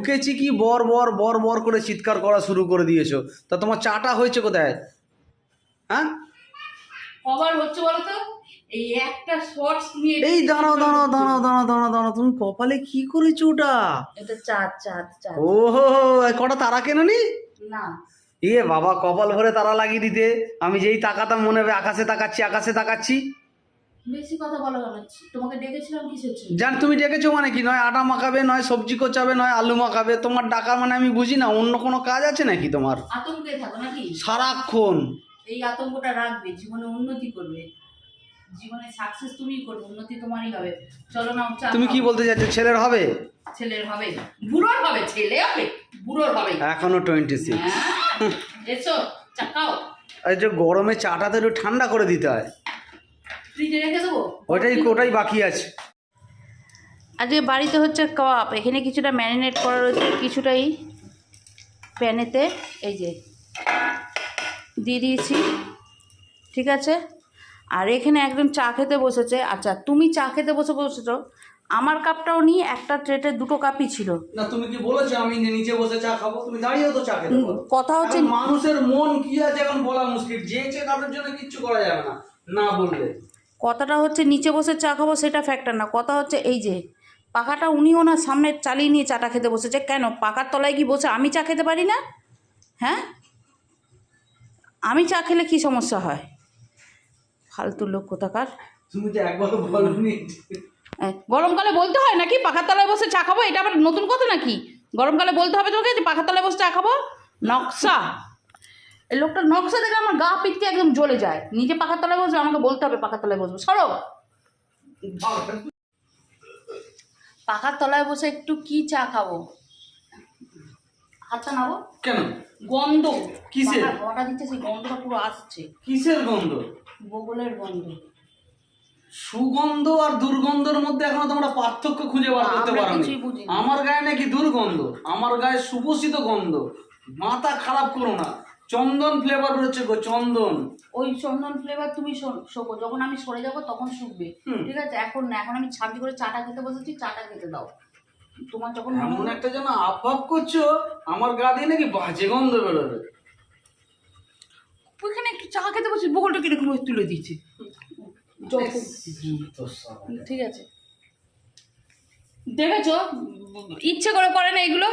ঢুকেছি কি বর বর বর বর করে চিৎকার করা শুরু করে দিয়েছো। তা তোমার চাটা হয়েছে কোথায়? হ্যাঁ কবার হচ্ছে বলো তো? এই একটা শর্টস নিয়ে এই দাঁড়াও দাঁড়াও দাঁড়াও দাঁড়াও দাঁড়াও দাঁড়াও, তুমি কপালে কি করেছো ওটা? এটা চাঁদ চাঁদ চাঁদ। ওহো, কটা তারা কেননি? না ইয়ে বাবা, কপাল ভরে তারা লাগিয়ে দিতে। আমি যেই তাকাতাম মনে হবে আকাশে তাকাচ্ছি আকাশে তাকাচ্ছি। বেশি কথা বলা কেন? তোমাকে ডেকেছিলাম কিসের জন্য? জান তুমি ডেকেছো মানে কি? নয় আটা মাখাবে, নয় সবজি কোচাবে, নয় আলু মাখাবে। তোমার ডাকা মানে আমি বুঝি না, অন্য কোনো কাজ আছে নাকি তোমার? আতঙ্কে থাকো নাকি? সারাক্ষণ এই আতঙ্কটা রাখবে, জীবনে উন্নতি করবে, জীবনে সাকসেস তুমিই করবে, উন্নতি তোমারই হবে। চলো না চা তুমি কি খাও। বলতে চাচ্ছো? ছেলের হবে? ছেলের হবে, বুড়োর হবে, ছেলে হবে বুড়োর হবে। এখনো 26। হ্যাঁ, এসো চা খাও। এই যে গরমে চাটা তো একটু ঠান্ডা করে দিতে হয়। ফ্রিজে রেখে দেবো। ওটাই বাকি আছে। আজকে বাড়িতে হচ্ছে কাবাব। এখানে কিছুটা ম্যারিনেট করা রয়েছে, কিছুটাই প্যানেতে এই যে দিয়ে দিয়েছি, ঠিক আছে। আর এখানে একজন চা খেতে বসেছে। আচ্ছা, তুমি চা খেতে বসেছো, আমার কাপটাও নিয়ে একটা ট্রেতে দুটো কাপই ছিল। না তুমি কি বলেছো আমি নিচে বসে চা খাবো? তুমি দাঁড়িয়েও তো চা খেতে পারো। কথা হচ্ছে এখন মানুষের মন কি আছে এখন বলা মুশকিল। যে কারোর জন্য কিচ্ছু করা যাবে না না বললে। কথাটা হচ্ছে নিচে বসে চা খাবো সেটা ফ্যাক্টর না, কথা হচ্ছে এই যে পাখাটা উনিও না সামনে চালিয়ে নিয়ে চাটা খেতে বসেছে। কেন পাখার তলায় কি বসে আমি চা খেতে পারি না? হ্যাঁ, আমি চা খেলে কি সমস্যা হয়? ফালতু লোক কোথাকার। তুমি তো একবার বলনি। গরমকালে বলতে হয় নাকি পাখার তলায় বসে চা খাবো? এটা আবার নতুন কথা নাকি? গরমকালে বলতে হবে তোমাকে যে পাখার তলায় বসে চা খাবো? নকশা, এই লোকটা নকশা দেখে আমার গা পিত্তি একদম জ্বলে যায়। নিজে পাখার তলায় বসবে, আমাকে বলতে হবে পাখার তলায় বসবো? সরো। পাখার তলায় বসে একটু কি চা খাবো? হাতটা নাবো কেন? গন্ধ কিসের? বটা দিচ্ছে, সেই গন্ধটা পুরো আসছে। কিসের গন্ধ? বগলের গন্ধ। সুগন্ধ আর দুর্গন্ধের মধ্যে এখনো তোমরা পার্থক্য খুঁজে বার করতে আমরা পারোনি। কিছুই বুঝি না। আমার গায়ে নাকি দুর্গন্ধ? আমার গায়ে সুবাসিত গন্ধ। মাথা খারাপ করো না। চন্দন ফ্লেভার বেরোচ্ছে গো, চন্দন। ওই চন্দন ফ্লেভার তুমি শোকো, যখন আমি সরে যাবো তখন শুকবে, ঠিক আছে? এখন না, এখন আমি শান্তি করে চাটা খেতে বসেছি, চাটা খেতে দাও। তোমার যখন এমন একটা যেন আভাব করছো আমার গা দিয়ে নাকি বাজে গন্ধ বেরোবে। ওইখানে একটু চা খেতে বসে বগলটা কিরকম তুলে দিয়েছে। ঠিক আছে, দেখেছো ইচ্ছে করে করে না এগুলো।